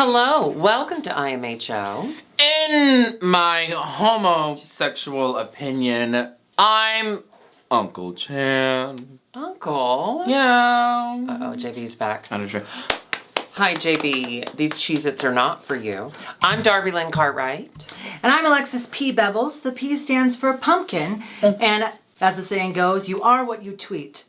Hello, welcome to IMHO. In my homosexual opinion, I'm Uncle Chan. Uncle? Yeah. Uh-oh, JB's back. Not a trick. Hi, JB. These Cheez-Its are not for you. I'm Darby Lynn Cartwright. And I'm Alexis P. Bevels. The P stands for pumpkin. And as the saying goes, you are what you tweet.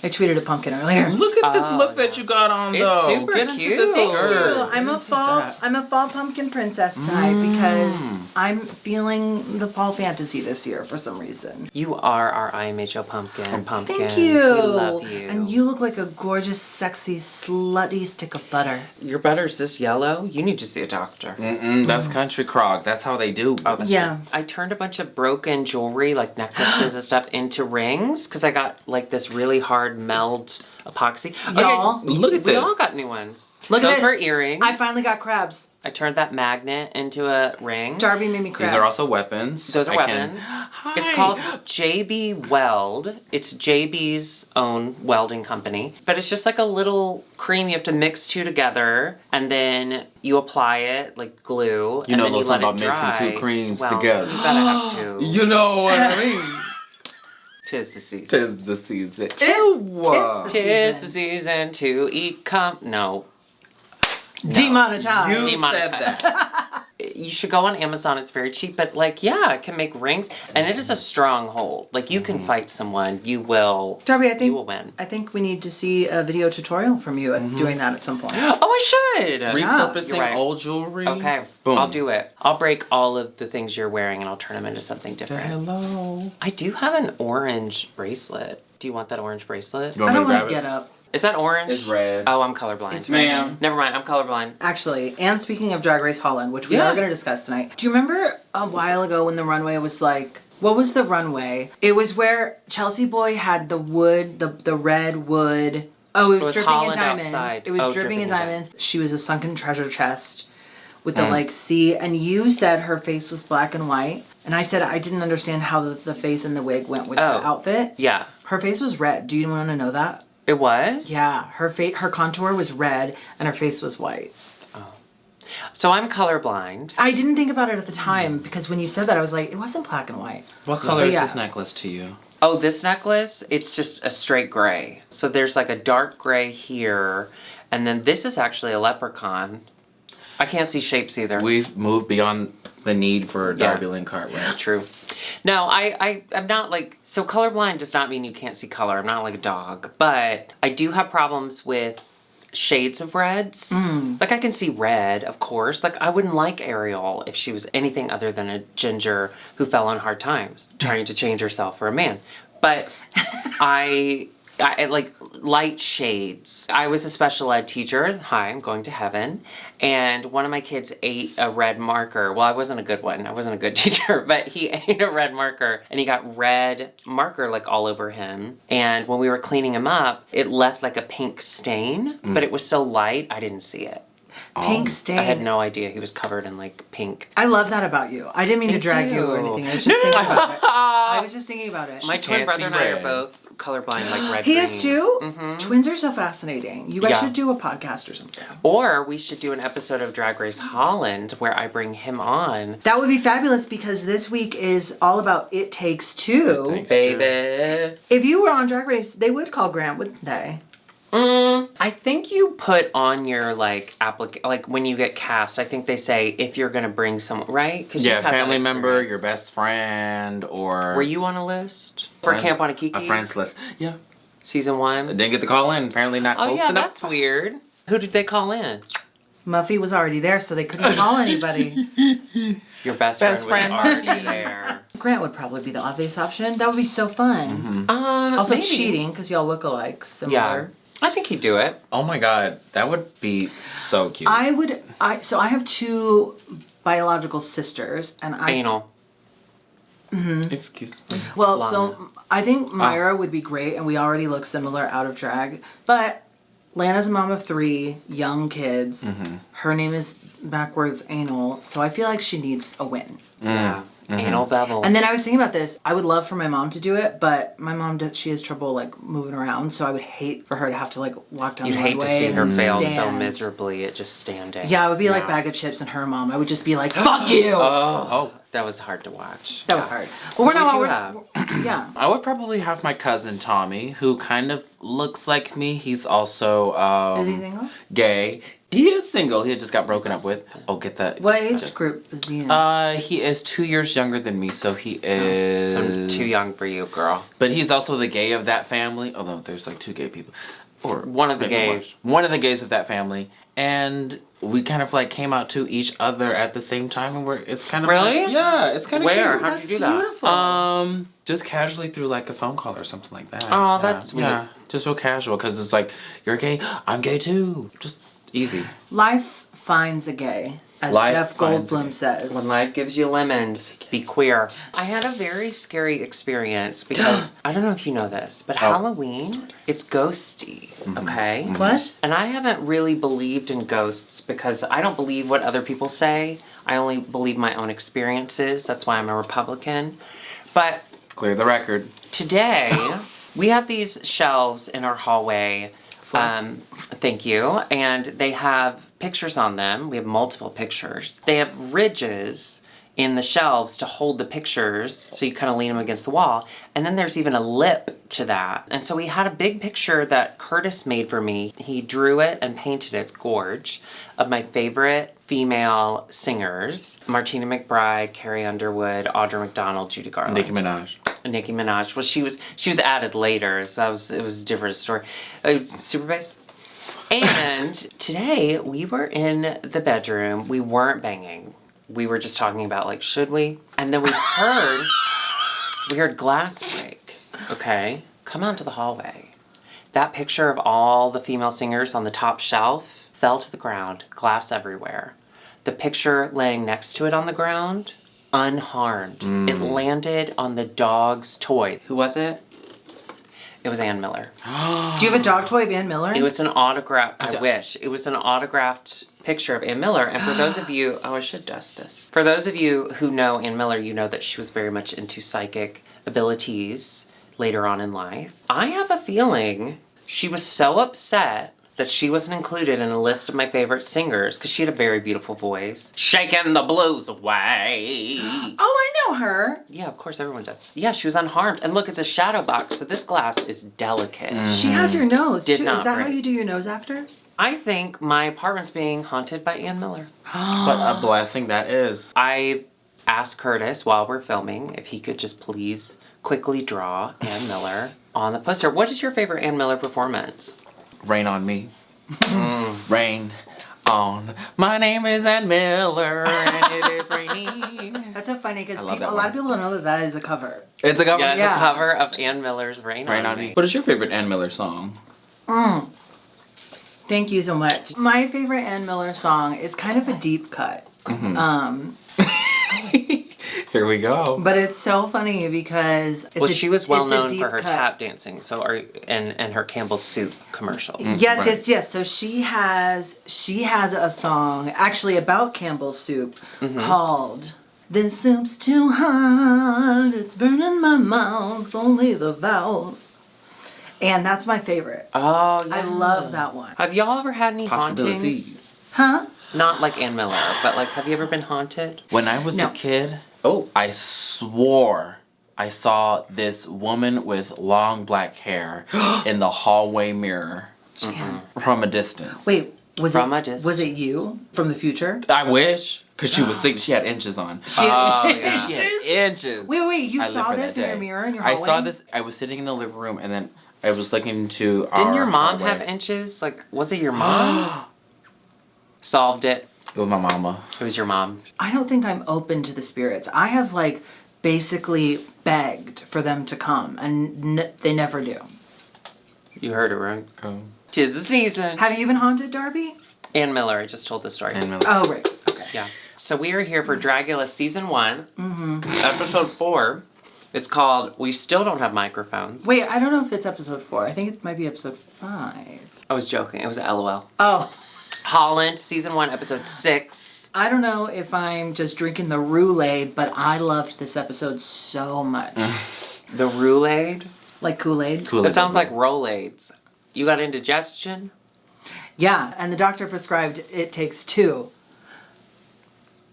I tweeted a pumpkin earlier. Look at this look that you got on, It's though. super Get cute. into the Thank skirt. you. I'm a fall pumpkin princess tonight because I'm feeling the fall fantasy this year for some reason. You are our IMHO pumpkin. Thank you. We love you. And you look like a gorgeous, sexy, slutty stick of butter. Your butter's this yellow? You need to see a doctor. That's country crock. That's how they do. Oh, that's Yeah. true. I turned a bunch of broken jewelry, like necklaces and stuff, into rings because I got like this really hard meld epoxy. Y'all, Look at We this. all got new ones. Look at Those this. were earrings. I finally got crabs. I turned that magnet into a ring. Darby made me crabs. These are also weapons. Those are weapons. It's Hi. called JB Weld. It's JB's own welding company. But it's just like a little cream you have to mix two together, and then you apply it like glue. You and know then a you little let something it about dry. mixing two creams Well, together. You gotta have two. You know what I mean? Tis the season. Tis the season. Tis the Tis the season to eat No. Demonetized. You Demonetized. said that. You should go on Amazon. It's very cheap, but like, yeah, it can make rings, and it is a stronghold. Like, you can fight someone. You will. Darby, I think you will win. I think we need to see a video tutorial from you at doing that at some point. Oh, I should. Repurposing You're right. old jewelry. Okay, Boom. I'll do it. I'll break all of the things you're wearing, and I'll turn them into something different. Hello. I do have an orange bracelet. Do you want that orange bracelet? You I want me don't to want grab to it? get up. Is that orange? It's red. Oh, I'm colorblind. It's red. Ma'am. Never mind. I'm colorblind. Actually, and speaking of Drag Race Holland, which we Yeah. are going to discuss tonight, do you remember a while ago when the runway was like, what was the runway? It was where Chelsea Boy had the wood, the red wood. Oh, it was dripping in Holland diamonds. outside. It was Oh, dripping in dripping in diamonds. She was a sunken treasure chest with the like sea, and you said her face was black and white. And I said I didn't understand how the face and the wig went with the outfit. Yeah. Her face was red. Do you want to know that? It was? Yeah, her contour was red and her face was white. So I'm colorblind. I didn't think about it at the time because when you said that, I was like, it wasn't black and white. What color is Yeah. this necklace to you? Oh, this necklace, it's just a straight gray. So there's like a dark gray here, and then this is actually a leprechaun. I can't see shapes either. We've moved beyond the need for Darby Lynn Cartwright. True. No, I'm not like, so colorblind does not mean you can't see color. I'm not like a dog, but I do have problems with shades of reds. Like, I can see red, of course. Like, I wouldn't like Ariel if she was anything other than a ginger who fell on hard times trying to change herself for a man. But I like light shades. I was a special ed teacher. Hi, I'm going to heaven. And one of my kids ate a red marker. Well, I wasn't a good one. I wasn't a good teacher, but he ate a red marker and he got red marker like all over him. And when we were cleaning him up, it left like a pink stain, but it was so light, I didn't see it. Pink stain. I had no idea he was covered in like pink. I love that about you. I didn't mean to drag you or you. anything. I was just thinking about it. I was just thinking about it. My twin can't brother see and I are red. both colorblind, like red He green. is too? Twins are so fascinating. You guys Yeah. should do a podcast or something. Or we should do an episode of Drag Race Holland where I bring him on. That would be fabulous because this week is all about It Takes Two. It Takes Baby. If you were on Drag Race, they would call Grant, wouldn't they? I think you put on your like like when you get cast, I think they say if you're gonna bring someone, right? 'Cause you've Yeah, had that family member, experience. your best friend, or... Were you on a list for friends- Camp Wanakiki? A friends list. Yeah. Season I 1? didn't get the call in. Apparently not Oh close yeah, enough. that's weird. Who did they call in? Muffy was already there, so they couldn't call anybody. Your best Best friend was friend. already there. Grant would probably be the obvious option. That would be so fun. Also Maybe. cheating because y'all look alike, similar. Yeah. I think he'd do it. Oh my god, that would be so cute. So I have two biological sisters, and Anal. Excuse me. Well, Lana. so I think Myra would be great, and we already look similar out of drag. But Lana's a mom of 3 young kids. Her name is backwards Anal, so I feel like she needs a win. Yeah. Anal bevels. And then I was thinking about this. I would love for my mom to do it, but my mom she has trouble like moving around, so I would hate for her to have to like walk down You'd the hate to runway see and her then fail so stand. miserably at just standing. Yeah, it would be like Bag of Chips and her mom. I would just be like, "Fuck you." Oh, that was hard to watch. That was hard. But we're not. Yeah. I would probably have my cousin Tommy, who kind of looks like me. He's also Is he single? gay. He is single. He just got broken up with. Oh, get that. What age group is he in? He is 2 years younger than me, so he is. So I'm too young for you, girl. But he's also the gay of that family. Although there's like 2 gay people, or One of the maybe gays. One of the gays of that family, and we kind of like came out to each other at the same time, and it's kind of Really? like, yeah, it's kind of Where? cute. How'd you do that? Beautiful. Just casually through like a phone call or something like that. Oh, Yeah, that's sweet. Yeah, just real casual because it's like you're gay, I'm gay too. Just easy. Life finds a gay, as Life Jeff finds a Goldblum gay. says. When life gives you lemons, be queer. I had a very scary experience because, I don't know if you know this, but Halloween, it's ghosty, okay? What? And I haven't really believed in ghosts because I don't believe what other people say. I only believe my own experiences. That's why I'm a Republican. But Clear the record. today, we have these shelves in our hallway. Flex. Thank you. And they have pictures on them. We have multiple pictures. They have ridges in the shelves to hold the pictures, so you kind of lean them against the wall. And then there's even a lip to that. And so we had a big picture that Curtis made for me. He drew it and painted it, it's gorge, of my favorite female singers. Martina McBride, Carrie Underwood, Audra McDonald, Judy Garland. Nicki Minaj. Nicki Minaj. Well, she was added later, so it was a different story. Super bass. And today we were in the bedroom. We weren't banging. We were just talking about like, should we? And then we heard glass break. Okay, come out to the hallway. That picture of all the female singers on the top shelf fell to the ground. Glass everywhere. The picture laying next to it on the ground, unharmed. It landed on the dog's toy. Who was it? It was Ann Miller. Do you have a dog toy of Ann Miller? It was an autograph. I wish. It was an autographed picture of Ann Miller. And for those of you, I should dust this. For those of you who know Ann Miller, you know that she was very much into psychic abilities later on in life. I have a feeling she was so upset that she wasn't included in a list of my favorite singers because she had a very beautiful voice. Shaking the blues away. Oh, I know her. Yeah, of course, everyone does. Yeah, she was unharmed. And look, it's a shadow box, so this glass is delicate. She has your nose, Did too. not Is that how break. you do your nose after? I think my apartment's being haunted by Ann Miller. What a blessing that is. I asked Curtis while we're filming if he could just please quickly draw Ann Miller on the poster. What is your favorite Ann Miller performance? Rain on me. Rain on. My name is Ann Miller and it is raining. That's so funny because I a love that lot one. of people don't know that is a cover. It's a cover. Yeah, it's Yeah. a cover of Ann Miller's Rain on Me. What is your favorite Ann Miller song? Thank you so much. My favorite Ann Miller song is kind of a deep cut. Here we go. But it's so funny because She was well it's a known deep for her cut. tap dancing, and her Campbell's soup commercials. Yes, Right. yes. So she has a song actually about Campbell's soup called "This Soup's Too Hot, It's Burning My Mouth, Only the Vowels," and that's my favorite. Oh, yeah. I love that one. Have y'all ever had any hauntings? Possibilities. Huh? Not like Ann Miller, but like, have you ever been haunted? When I was No. a kid, I swore I saw this woman with long black hair in the hallway mirror from a distance. Wait, was From a it distance. you from the future? I wish, because she was thinking she had inches on. She Oh, yeah. She had inches. Wait, you I lived saw for this that in your day. mirror in your I hallway? saw this. I was sitting in the living room, and then I was looking to our Didn't your mom hallway. have inches? Like, was it your mom? Solved it. It was my mama. It was your mom. I don't think I'm open to the spirits. I have like basically begged for them to come, and they never do. You heard it, right? Oh. 'Tis the season. Have you been haunted, Darby? Ann Miller, I just told the story. Ann Miller. Oh, right. Okay. Yeah. So we are here for Dragula Season 1, Episode 4. It's called We Still Don't Have Microphones. Wait, I don't know if it's episode 4. I think it might be episode 5. I was joking. It was a LOL. Oh. Holland, Season 1, Episode 6. I don't know if I'm just drinking the Roulade, but I loved this episode so much. The Roulade? Like Kool-Aid? That sounds like Rolaids. You got indigestion? Yeah, and the doctor prescribed It Takes Two.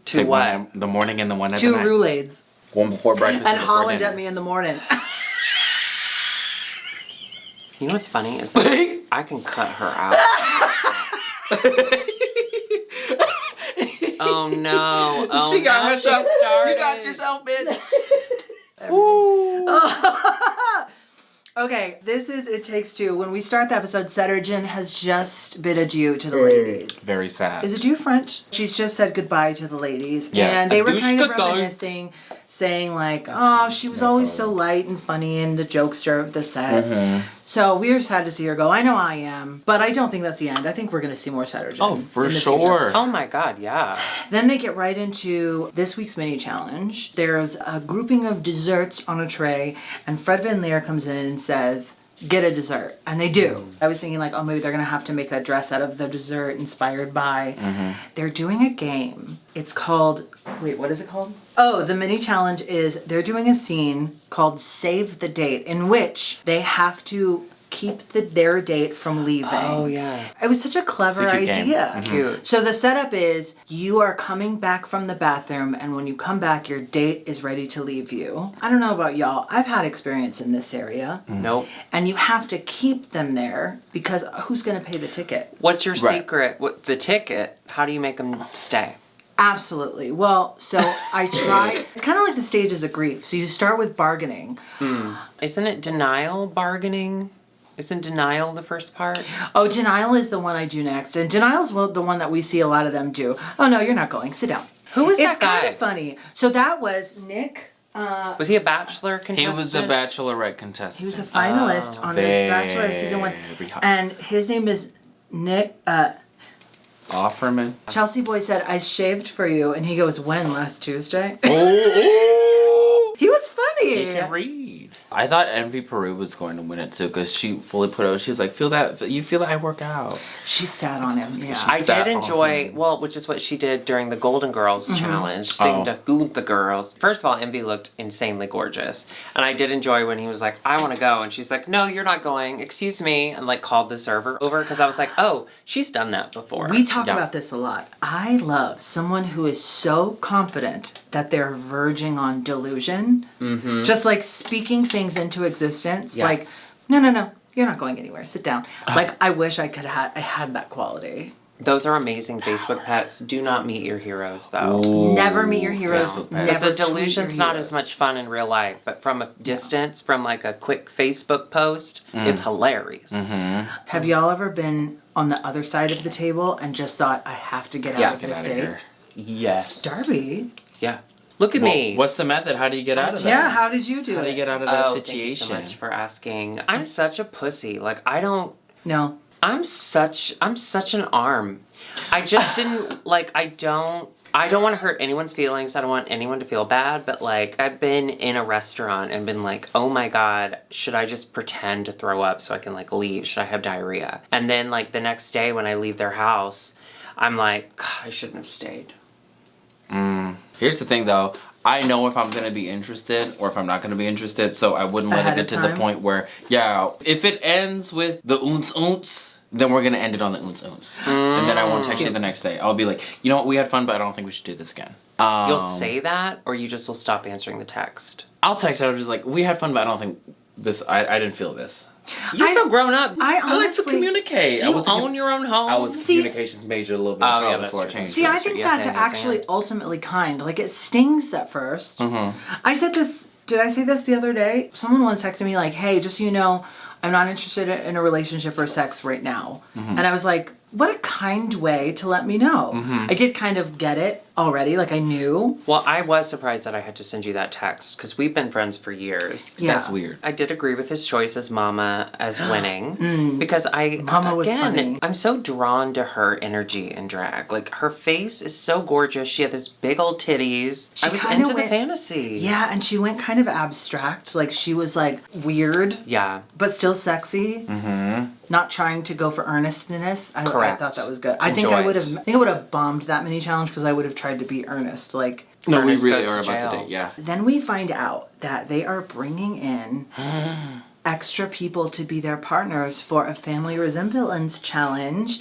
To Take what? one in the morning and the one at Two the night. Roulades. One before breakfast And before Holland dinner. at me in the morning. You know what's funny is that I can cut her out. Oh no! Oh She got no! herself. She started. You got yourself, bitch. Okay, this is It Takes Two. When we start the episode, Settergen has just bid adieu to the ladies. Very sad. Is adieu French? She's just said goodbye to the ladies. Yeah. And they were Adieu, kind of goodbye. reminiscing, saying like, oh, she was always so light and funny and the jokester of the set. So we were sad to see her go. I know I am. But I don't think that's the end. I think we're going to see more Settergen. Oh, for in the sure. future. Oh my God! Yeah. Then they get right into this week's mini challenge. There's a grouping of desserts on a tray, and Fred Van Leer comes in and says, get a dessert. And they do. I was thinking like, oh, maybe they're going to have to make that dress out of the dessert inspired by. They're doing a game. It's called, wait, what is it called? Oh, the mini challenge is they're doing a scene called Save the Date, in which they have to keep their date from leaving. Oh yeah. It was such a clever It's a cute game. idea. Cute. So the setup is you are coming back from the bathroom, and when you come back, your date is ready to leave you. I don't know about y'all. I've had experience in this area. Nope. And you have to keep them there because who's going to pay the ticket? What's your Right. secret? What the ticket? How do you make them stay? Absolutely. Well, so I try. It's kind of like the stages of grief. So you start with bargaining. Isn't it denial bargaining? Isn't denial the first part? Oh, denial is the one I do next. And denial is the one that we see a lot of them do. Oh, no, you're not going. Sit down. Who was It's that guy? kind of funny. So that was Nick. Was he a bachelor He contestant? was the Bachelorette contestant. He was a finalist on The Bachelor of Season 1. Very hot. And his name is Nick. Offerman. Chelsea Boy said, I shaved for you. And he goes, when? Last Tuesday? Oh! He was funny. He can read. I thought Envy Peru was going to win it too because she fully put out. She was like, you feel that I work out. She sat on him. Yeah. I That did enjoy, well, which is what she did during the Golden Girls challenge, sing to Good the Girls. First of all, Envy looked insanely gorgeous. And I did enjoy when he was like, I want to go. And she's like, no, you're not going. Excuse me. And like called the server over because I was like, oh, she's done that before. We talk Yeah. about this a lot. I love someone who is so confident that they're verging on delusion. Just like speaking things into existence. Yes. Like, no, you're not going anywhere. Sit down. Like, I wish I had that quality. Those are amazing Facebook pets. Do not meet your heroes though. Never meet your heroes. Facebook pets. Never Because the tweet your delusion's not heroes. as much fun in real life, but from a distance, from like a quick Facebook post, it's hilarious. Have y'all ever been on the other side of the table and just thought, I have to get out Yeah. of Get this out of date? here. Yes. Darby. Yeah. Look at me. What's the method? How do you get out of that? Yeah, how did you do How do it? you get out of that Oh, situation? thank you so much for asking. I'm such a pussy. Like I don't. No. I'm such an arm. I just didn't like. I don't want to hurt anyone's feelings. I don't want anyone to feel bad. But like, I've been in a restaurant and been like, oh my God, should I just pretend to throw up so I can like leave? Should I have diarrhea? And then like the next day when I leave their house, I'm like, God, I shouldn't have stayed. Here's the thing though. I know if I'm going to be interested or if I'm not going to be interested, so I wouldn't let Ahead it of get to the time? point where, yeah, if it ends with the oons, then we're going to end it on the oons. And then I won't text you the next day. I'll be like, you know what, we had fun, but I don't think we should do this again. You'll say that, or you just will stop answering the text. I'll text her, just like, we had fun, but I don't think this, I didn't feel this. You're so grown up. I I like to honestly... communicate. Do you own your own home? I was See- communications major a little bit Oh, yeah, before I that's true. changed. See, I it. think Yes, that's and yes, actually and. ultimately kind. Like, it stings at first. I said this, did I say this the other day? Someone once texted me like, hey, just so you know, I'm not interested in a relationship or sex right now. And I was like, what a kind way to let me know. I did kind of get it already, like I knew. Well, I was surprised that I had to send you that text because we've been friends for years. Yeah. That's weird. I did agree with his choice as Mama as winning because Mama was funny. I'm so drawn to her energy in drag. Like her face is so gorgeous. She had this big old titties. She I was kinda into the went- fantasy. Yeah, and she went kind of abstract. Like, she was like weird, Yeah. but still sexy, not trying to go for earnestness. I thought that was good. I think Enjoy I would have bombed that mini challenge because I would have tried to be earnest. Like, No, we Ernest really goes are to about to jail. date, yeah. then we find out that they are bringing in extra people to be their partners for a family resemblance challenge,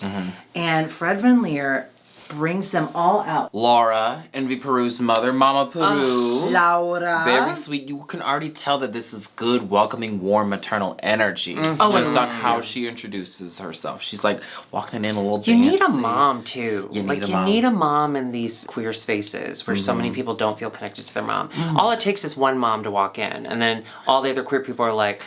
and Fred Van Leer brings them all out. Laura, Envy Peru's mother, Mama Peru. Laura. Very sweet. You can already tell that this is good, welcoming, warm maternal energy. Oh, Just on how she introduces herself. She's like walking in a little You need a dancey. mom too. You need like a you mom. need a mom in these queer spaces where so many people don't feel connected to their mom. All it takes is one mom to walk in, and then all the other queer people are like,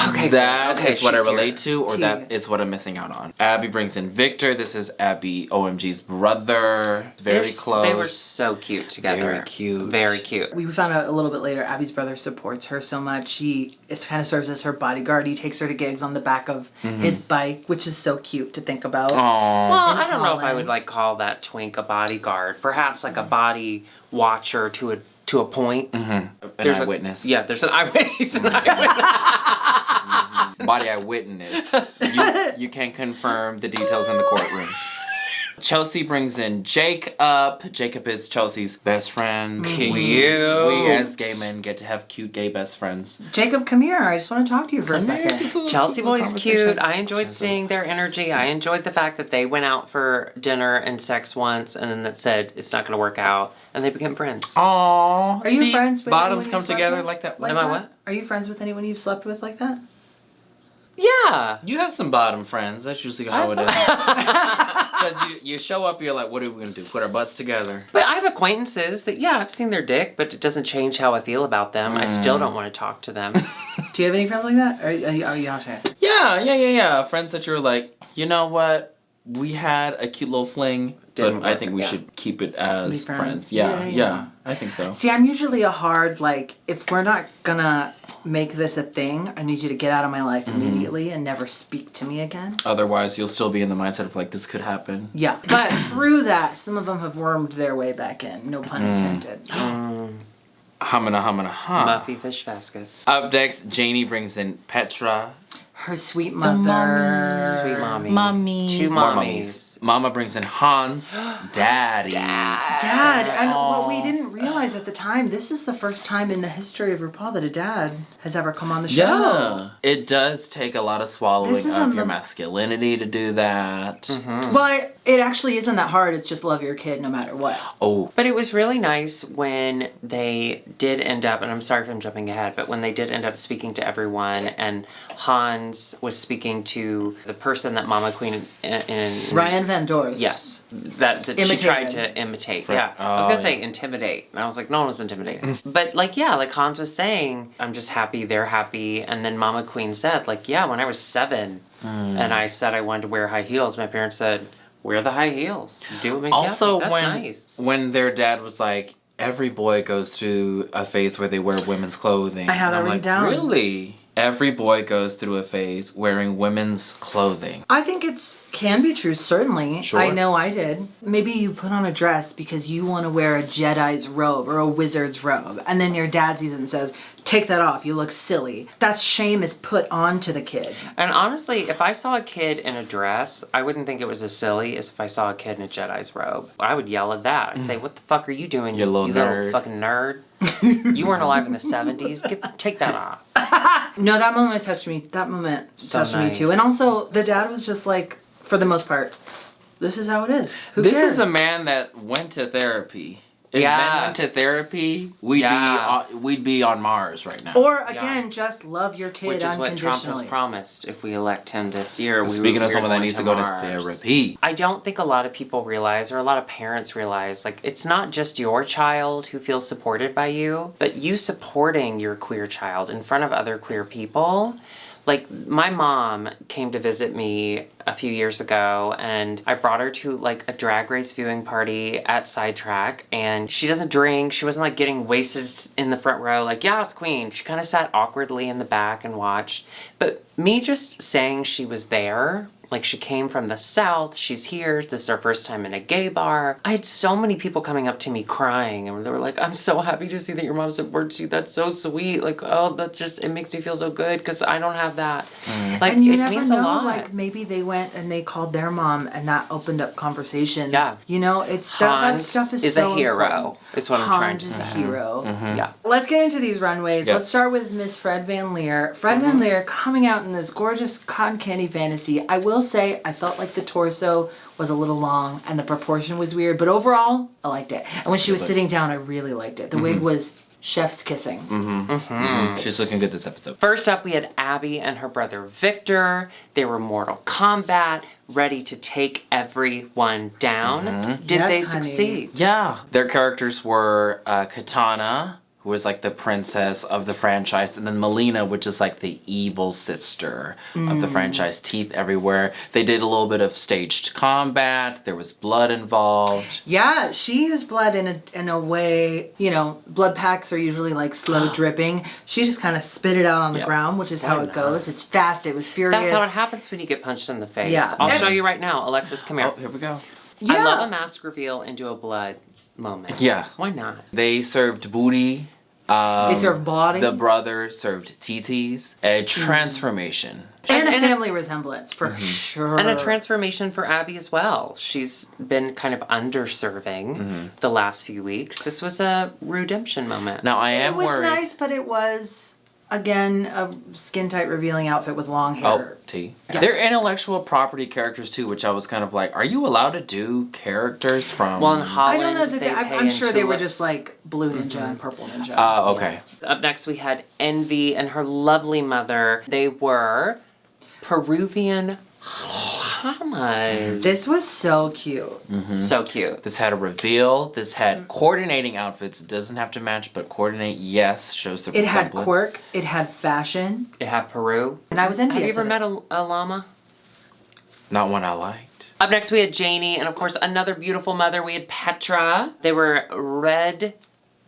okay, That okay, is what I she's here. relate to, or that is what I'm missing out on. Abby brings in Victor. This is Abby OMG's brother. Very close. They were so cute together. Very cute. Very cute. We found out a little bit later, Abby's brother supports her so much. He kind of serves as her bodyguard. He takes her to gigs on the back of his bike, which is so cute to think about. Aww. Well, in I don't know if I Holland. would like call that twink a bodyguard. Perhaps like a body watcher to a point. An There's eyewitness. There's an eyewitness. Body eyewitness. You can confirm the details in the courtroom. Chelsea brings in Jacob. Jacob is Chelsea's best friend. Cute. We as gay men get to have cute gay best friends. Jacob, come here. I just want to talk to you for a second. Chelsea Boy's cute. I enjoyed seeing their energy. I enjoyed the fact that they went out for dinner and sex once and then that said it's not going to work out. And they became friends. Aww. Are you friends with bottoms anyone come you've slept together with? like that? Like Am I that? what? Are you friends with anyone you've slept with like that? Yeah. You have some bottom friends. That's usually how it is. Because you show up, you're like, what are we going to do? Put our butts together. But I have acquaintances that, I've seen their dick, but it doesn't change how I feel about them. I still don't want to talk to them. Do you have any friends like that? Or you have to answer. Yeah. Friends that you're like, you know what? We had a cute little fling, Didn't but I work, think we yeah. should keep it as Be friends. friends. Yeah, Yeah. I think so. See, I'm usually a hard, like, if we're not gonna make this a thing, I need you to get out of my life immediately and never speak to me again. Otherwise, you'll still be in the mindset of like, this could happen. Yeah. But through that, some of them have wormed their way back in. No pun intended. Humana. Muffy fish basket. Up next, Janie brings in Petra. Her sweet mother. Sweet mommy. Mommy. Two More mommies. Mama brings in Hans. Daddy. Dad, and what we didn't realize at the time, this is the first time in the history of RuPaul that a dad has ever come on the show. Yeah. It does take a lot of swallowing This is of a your mo- masculinity to do that. But it actually isn't that hard. It's just love your kid no matter what. Oh, But it was really nice when they did end up, and I'm sorry if I'm jumping ahead, but when they did end up speaking to everyone, and Hans was speaking to the person that Mama Queen in Ryan Van Doors. Yes. That she Imitated. tried to imitate. Yeah. I was oh, going to say yeah. intimidate. And I was like, no one was intimidating. But like Hans was saying, I'm just happy they're happy. And then Mama Queen said, like, when I was 7 and I said I wanted to wear high heels, my parents said, wear the high heels. Do what makes also you happy. That's nice. when their dad was like, every boy goes through a phase where they wear women's clothing. I had And that I'm written like, down. Really? Every boy goes through a phase wearing women's clothing. I think it can be true, certainly. Sure. I know I did. Maybe you put on a dress because you want to wear a Jedi's robe or a wizard's robe, and then your dad sees it and says, take that off, you look silly. That shame is put onto the kid. And honestly, if I saw a kid in a dress, I wouldn't think it was as silly as if I saw a kid in a Jedi's robe. I would yell at that. I'd say, what the fuck are you doing, You little nerd." fucking nerd? You weren't alive in the 70s. Take that off. No, that moment touched me. That moment So touched me nice. too. And also, the dad was just like, for the most part, this is how it is. Who This cares? is a man that went to therapy. If Yeah. men went to therapy, we'd be on Mars right now. Or again, just love your kid Which is what Trump has unconditionally. promised. If we elect him this year, Speaking of someone that needs to go to Mars. therapy. I don't think a lot of people realize, or a lot of parents realize, like, it's not just your child who feels supported by you, but you supporting your queer child in front of other queer people. Like, my mom came to visit me a few years ago, and I brought her to, like, a drag race viewing party at Sidetrack, and she doesn't drink. She wasn't, like, getting wasted in the front row, like, yes, queen. She kind of sat awkwardly in the back and watched. But me just saying she was there Like, she came from the South. She's here. This is her first time in a gay bar. I had so many people coming up to me crying, and they were like, I'm so happy to see that your mom supports you. That's so sweet. Like, oh, that's just, it makes me feel so good because I don't have that. Like, And you it never means a know, lot. like maybe they went and they called their mom and that opened up conversations. Yeah. You know, it's that Hans stuff is is so a hero. important. Is what I'm trying Hans to is say. a hero. Yeah. Let's get into these runways. Yes. Let's start with Miss Fred Van Leer. Fred Van Leer coming out in this gorgeous cotton candy fantasy. I will say I felt like the torso was a little long and the proportion was weird, but overall I liked it. And when she was sitting down, I really liked it. The wig was chef's kissing. She's looking good this episode. First up, we had Abby and her brother Victor. They were Mortal Kombat, ready to take everyone down. Did Yes, they honey. succeed? Yeah. Their characters were Katana, who was like the princess of the franchise, and then Melina, which is like the evil sister of the franchise, teeth everywhere. They did a little bit of staged combat. There was blood involved. Yeah, she used blood in a way, you know, blood packs are usually like slow dripping. She just kind of spit it out on the Yeah. ground, which is how Why it goes. not? It's fast, it was furious. That's how it happens when you get punched in the face. Yeah. I'll And- show you right now. Alexis, come here. Oh, here we go. Yeah. I love a mask reveal and do a blood moment. Yeah. Why not? They served booty. They serve body. The brother served TTs. A transformation. and a and a- family resemblance, for sure. And a transformation for Abby as well. She's been kind of underserving the last few weeks. This was a redemption moment. Now I It am was worried. nice, but it was, again, a skin-tight revealing outfit with long hair. Oh, T. They're intellectual property characters too, which I was kind of like, are you allowed to do characters from? Well, in I Holland, don't know that they I'm pay sure in they were tulips. just like blue ninja and purple ninja. Okay. Up next, we had Envy and her lovely mother. They were Peruvian llamas. This was so cute. So cute. This had a reveal. This had coordinating outfits. It doesn't have to match, but coordinate, yes, shows the It had resemblance. quirk. It had fashion. It had Peru. And I was envious Have you ever of met it. a llama? Not one I liked. Up next, we had Janie, and of course, another beautiful mother. We had Petra. They were red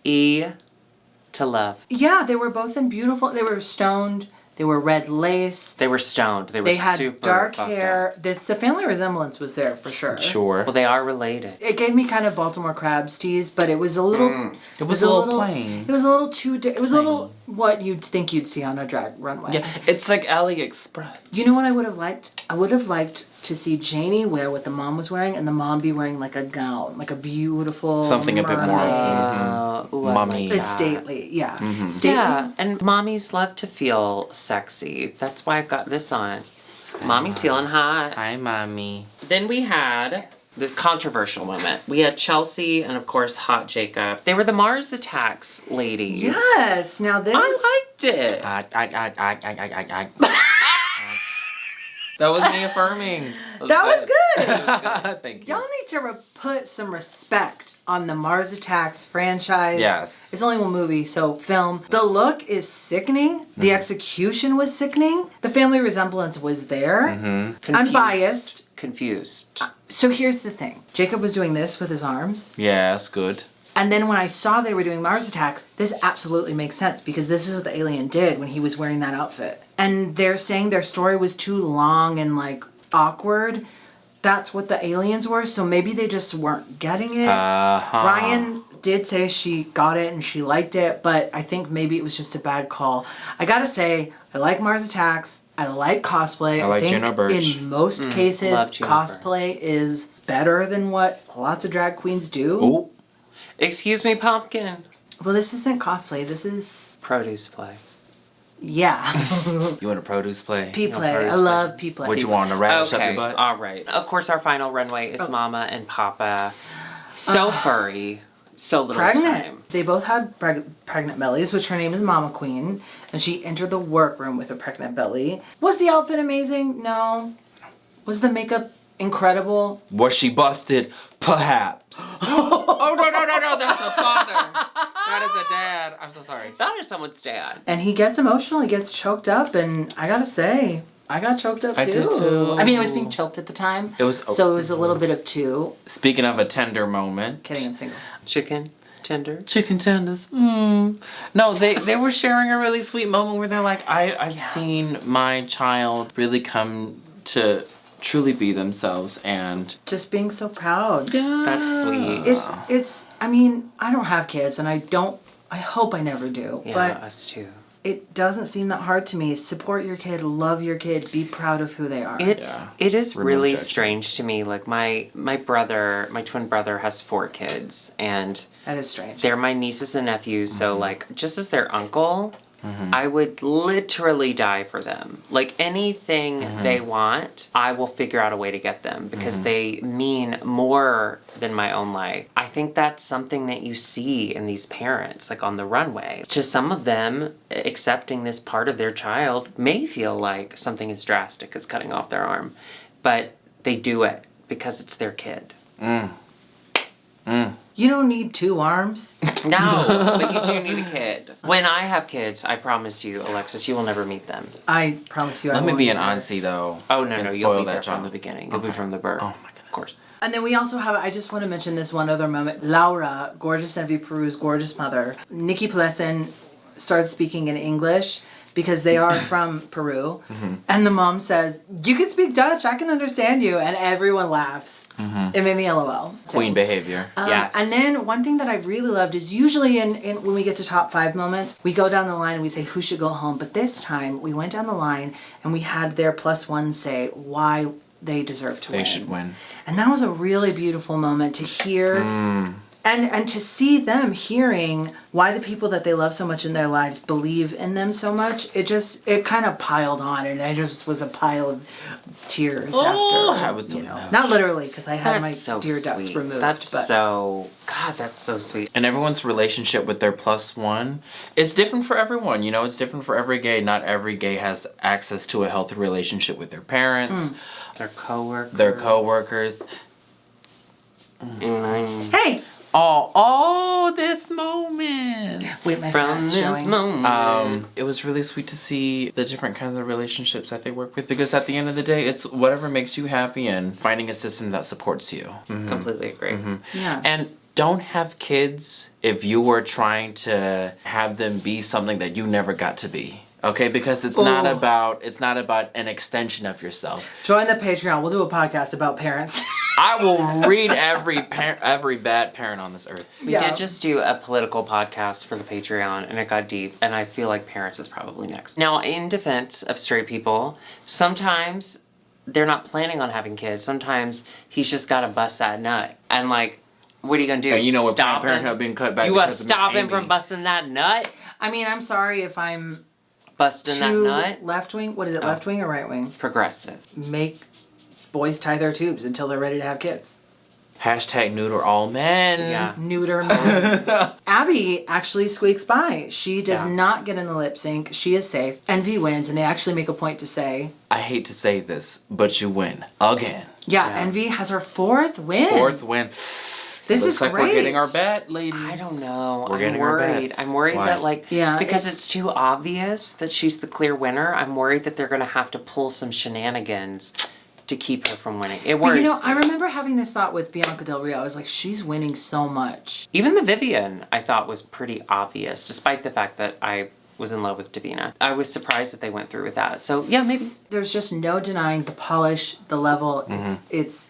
to love. Yeah, they were both in beautiful. They were stoned. They were red lace. They were stoned. They were They had super dark fucked hair. The family resemblance was there for sure. Sure. Well, they are related. It gave me kind of Baltimore Crabs tease, but it was a little. It was a little plain. It was a little too. It was a little what you'd think you'd see on a drag runway. Yeah, it's like AliExpress. You know what I would have liked? I would have liked to see Janie wear what the mom was wearing, and the mom be wearing like a gown, like a beautiful Something a bit more Ooh, I Mummy. like It's that. stately, yeah. Stately. Yeah, and mommies love to feel sexy. That's why I've got this on. Mommy's feeling hot. Hi, mommy. Then we had the controversial moment. We had Chelsea and, of course, Hot Jacob. They were the Mars Attacks ladies. Yes. Now this. I liked it. That was me affirming. That was good. Thank you. Y'all need to put some respect on the Mars Attacks franchise. Yes. It's only one movie, so film. The look is sickening. The execution was sickening. The family resemblance was there. I'm Confused. biased. Confused. So here's the thing. Jacob was doing this with his arms. Yes, good. And then when I saw they were doing Mars Attacks, this absolutely makes sense because this is what the alien did when he was wearing that outfit. And they're saying their story was too long and like awkward. That's what the aliens were, so maybe they just weren't getting it. Ryan did say she got it and she liked it, but I think maybe it was just a bad call. I gotta say, I like Mars Attacks. I like cosplay. I like think Juno Birch. in most cases, love Juno cosplay is better than what lots of drag queens do. Oh, Excuse me, pumpkin. Well, this isn't cosplay. This is, Produce play. yeah, you want a produce play? P-play. Paris I love P-play. What you want to radish up Okay, your butt? all right. Of course, our final runway is Mama and Papa. So furry, so little Pregnant. time. They both had pregnant bellies, which her name is Mama Queen, and she entered the workroom with a pregnant belly. Was the outfit amazing? No. Was the makeup incredible? Was she busted? Perhaps. Oh, no, that's the father. That is a dad. I'm so sorry. That is someone's dad. And he gets emotional, he gets choked up, and I gotta say, I got choked up too. I did too. I mean, I was being choked at the time. It was- So it was a little bit of two. Speaking of a tender moment. Kidding, I'm single. Chicken tender. Chicken tenders. No, they were sharing a really sweet moment where they're like, I've seen my child really come to truly be themselves and Just being so proud. That's sweet. It's, I mean, I don't have kids and I hope I never do. Yeah, But us too. it doesn't seem that hard to me. Support your kid, love your kid, be proud of who they are. It is Remove really judgment. strange to me. Like my twin brother has 4 kids, and That is strange. they're my nieces and nephews. So like, just as their uncle, I would literally die for them. Like anything they want, I will figure out a way to get them because they mean more than my own life. I think that's something that you see in these parents, like on the runway. To some of them, accepting this part of their child may feel like something as drastic as cutting off their arm, but they do it because it's their kid. You don't need 2 arms. No, but you do need a kid. When I have kids, I promise you, Alexis, you will never meet them. I promise you I let me won't be an either. auntie though. Oh, no, and no, you'll spoil be there that from child. the beginning. You'll be from the birth. Oh my goodness. Of course. And then we also have, I just want to mention this one other moment. Laura, gorgeous Envy Peru's gorgeous mother. Nikki Plessen starts speaking in English because they are from Peru. And the mom says, you can speak Dutch, I can understand you. And everyone laughs. It made me LOL. So, Queen behavior. Yes. And then one thing that I really loved is usually in when we get to top 5 moments, we go down the line and we say who should go home. But this time we went down the line and we had their +1 say why they deserve to win. They should win. And that was a really beautiful moment to hear and to see them hearing why the people that they love so much in their lives believe in them so much. It kind of piled on and I just was a pile of tears after. I was so Not literally because I had my That's so dear ducks sweet. removed. That's but that's so sweet. And everyone's relationship with their +1 is different for everyone. You know, it's different for every gay. Not every gay has access to a healthy relationship with their parents, Their coworkers. their coworkers. Hey! Oh, this moment. Wait, my From fat's this showing. moment. It was really sweet to see the different kinds of relationships that they work with because at the end of the day, it's whatever makes you happy and finding a system that supports you. Completely agree. Yeah. And don't have kids if you were trying to have them be something that you never got to be. Okay, because it's not about an extension of yourself. Join the Patreon. We'll do a podcast about parents. I will read every bad parent on this earth. We did just do a political podcast for the Patreon, and it got deep, and I feel like parents is probably next. Now, in defense of straight people, sometimes they're not planning on having kids. Sometimes he's just got to bust that nut. And, like, what are you going to do? And you know what Stop Planned him? Parenthood being cut back You because of Miss stop him Amy. from busting that nut? I mean, I'm sorry if I'm Busting that too nut? left wing. What is it, left wing or right wing? Progressive. Make boys tie their tubes until they're ready to have kids. Hashtag neuter all men. Yeah. Neuter men. Abby actually squeaks by. She does Yeah. not get in the lip sync. She is safe. Envy wins, and they actually make a point to say, I hate to say this, but you win again. yeah, Yeah. Envy has her 4th win. 4th win. This Looks is like great. we're getting our bet, ladies. I don't know. We're I'm getting our bet. worried. I'm worried Why? that, like, Yeah, because it's- it's too obvious that she's the clear winner, I'm worried that they're going to have to pull some shenanigans to keep her from winning. It But worries you know, me. I remember having this thought with Bianca Del Rio. I was like, she's winning so much. Even the Vivian, I thought, was pretty obvious, despite the fact that I was in love with Davina. I was surprised that they went through with that. So, yeah, maybe. There's just no denying the polish, the level. It's.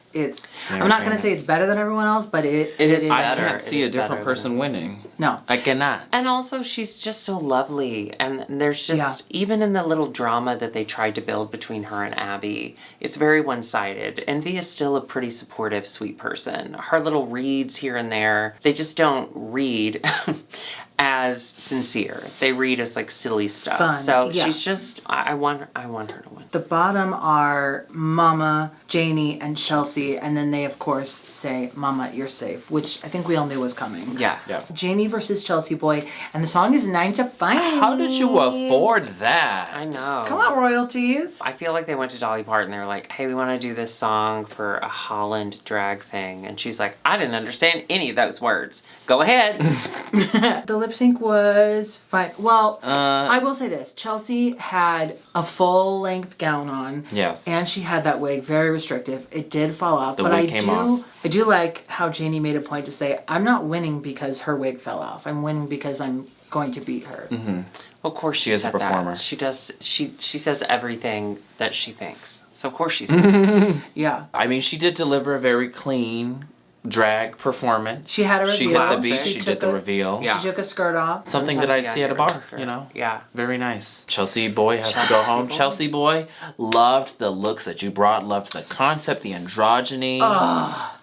I'm not gonna say it's better than everyone else, but it is I better. can't It see a is different better person than- winning. No. I cannot. And also, she's just so lovely. And there's just, Yeah. even in the little drama that they tried to build between her and Abby, it's very one-sided. Envy is still a pretty supportive, sweet person. Her little reads here and there, they just don't read as sincere. They read as, like, silly stuff. Fun, So yeah. she's just, I want her to win. The bottom are Mama, Janie, and Chelsea, and then they of course say, "Mama, you're safe," which I think we all knew was coming. Yeah. Yeah. Janie versus Chelsea Boy, and the song is 9 to 5. How did you afford that? I know. Come on, royalties. I feel like they went to Dolly Parton. They were like, hey, we want to do this song for a Holland drag thing. And she's like, I didn't understand any of those words. Go ahead. The lip sync was fine. Well, Uh, I will say this: Chelsea had a full length gown on. Yes. And she had that wig, very restrictive. It did fall off, The but wig came off. I do like how Janie made a point to say, "I'm not winning because her wig fell off. I'm winning because I'm going to beat her. Well, of course she is a said that. performer. She does. She says everything that she thinks. So of course she's. Yeah. I mean, she did deliver a very clean drag performance. She had a reveal. She hit the beat. She She took did the a- reveal. Yeah. She took a skirt off. Something that Sometimes, I'd see at a get rid of bar, skirt. you know? Yeah. Very nice. Chelsea boy has to go Chelsea home. boy. Chelsea boy, loved the looks that you brought, loved the concept, the androgyny,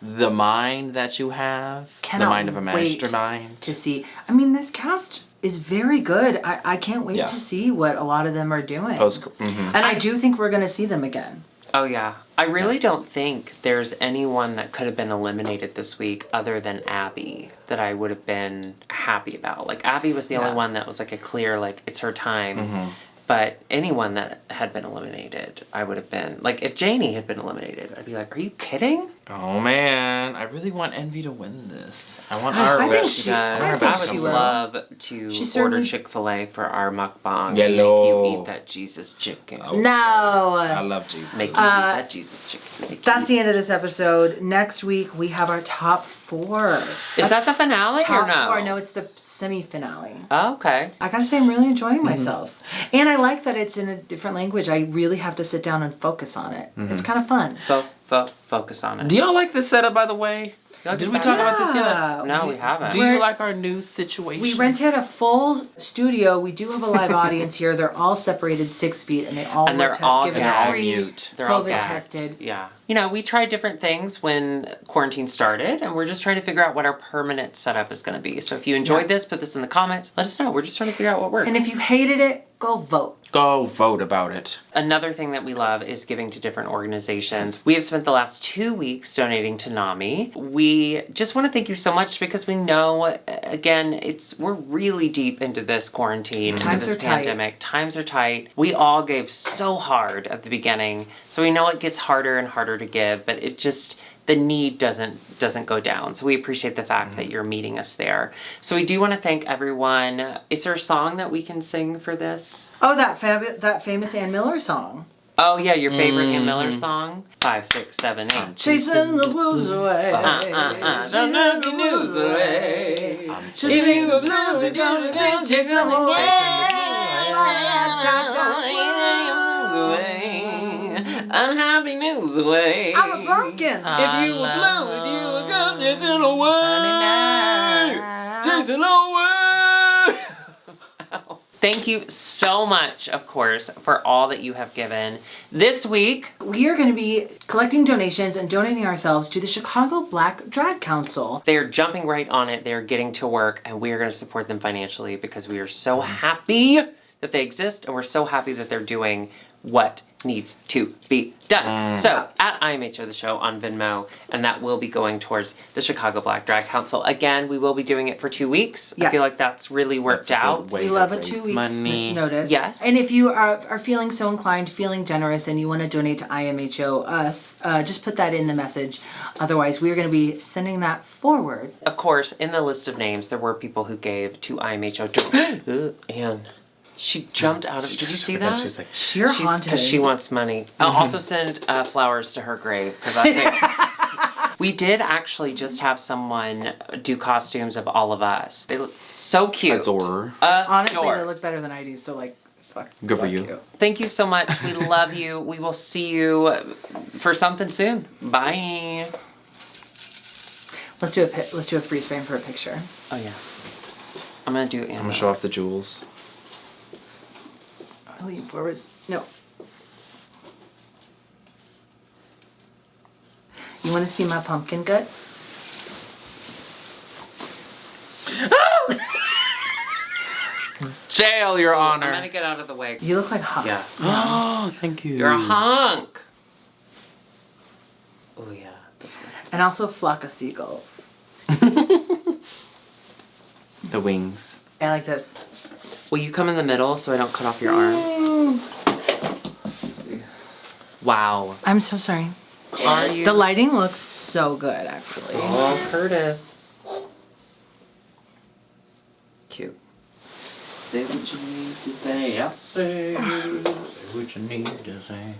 the mind that you have, Cannot the mind of a wait mastermind. to see. I mean, this cast is very good. I can't wait Yeah. to see what a lot of them are doing. Mm-hmm. And I do think we're going to see them again. Oh yeah. I really don't think there's anyone that could have been eliminated this week other than Abby that I would have been happy about. Like Abby was the only one that was like a clear, like it's her time. But anyone that had been eliminated, I would have been like if Janie had been eliminated, I'd be like, are you kidding? Oh man, I really want Envy to win this. I want I our think wish. she- I I think would she will. love to She order certainly- Chick-fil-A for our mukbang. Yellow. And make you eat that Jesus chicken. I No. love you. Make you eat that Jesus chicken. Make That's you the end of this episode. Next week, we have our top 4. Is that the finale top or no? 4? No, it's the semi-finale. Oh, okay. I gotta say, I'm really enjoying myself. And I like that it's in a different language. I really have to sit down and focus on it. It's kind of fun. Focus on it. Do y'all like this setup, by the way? Did we talk about this yet? Yeah. No, we haven't. Do you like our new situation? We rented a full studio. We do have a live audience here. They're all separated 6 feet, and they all And were they're all given they're all free mute. They're all COVID gagged. tested. Yeah. You know, we tried different things when quarantine started, and we're just trying to figure out what our permanent setup is going to be. So if you enjoyed this, put this in the comments. Let us know. We're just trying to figure out what works. And if you hated it, go vote. Go vote about it. Another thing that we love is giving to different organizations. We have spent the last 2 weeks donating to NAMI. We just want to thank you so much because we know, again, we're really deep into this quarantine, Times into are this tight. pandemic. Times are tight. We all gave so hard at the beginning, so we know it gets harder and harder to give, but it just, the need doesn't go down. So we appreciate the fact that you're meeting us there. So we do want to thank everyone. Is there a song that we can sing for this? Oh, that famous Ann Miller song. Oh yeah, your favorite Ann Miller song? 5, 6, 7, 8. Chasing the blues away. Don't knock the news away. I'm just If you were blues, you're gonna go chasing the unhappy news away. I'm a pumpkin. If you were blue, you were gone chasing away. Chasing away. Thank you so much, of course, for all that you have given. This week, We are going to be collecting donations and donating ourselves to the Chicago Black Drag Council. they are jumping right on it. They're getting to work, and we are going to support them financially because we are so happy that they exist, and we're so happy that they're doing what needs to be done. So, at IMHO the show on Venmo, and that will be going towards the Chicago Black Drag Council. Again, we will be doing it for 2 weeks. I Yes. feel like that's really worked out. We love a 2 weeks notice. Yes. And if you are feeling so inclined, feeling generous, and you want to donate to IMHO us, just put that in the message. Otherwise, we're going to be sending that forward. Of course, in the list of names, there were people who gave to IMHO. And she jumped out of. Did you see that? She's like, Sheer haunted. Because she wants money. I'll also send flowers to her grave. Because I think we did actually just have someone do costumes of all of us. They look so cute. adore. Honestly, Adore. they look better than I do, so like, fuck. Good for fuck you. Thank you so much. We love you. We will see you for something soon. Bye. Let's do a freeze frame for a picture. Oh yeah. I'm gonna do. I'm gonna show off the jewels. Lean forwards. No. You want to see my pumpkin guts? Jail, Your I'm Honor. gonna get out of the way. You look like hot. Yeah. Oh, thank you. You're a hunk. Oh yeah. And also a flock of seagulls. The wings. I like this. Will you come in the middle so I don't cut off your arm? Wow. I'm so sorry. Are you? The lighting looks so good, actually. Oh, Curtis. Cute. Say what you need to say. I'll say. Say what you need to say.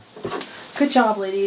Good job, ladies.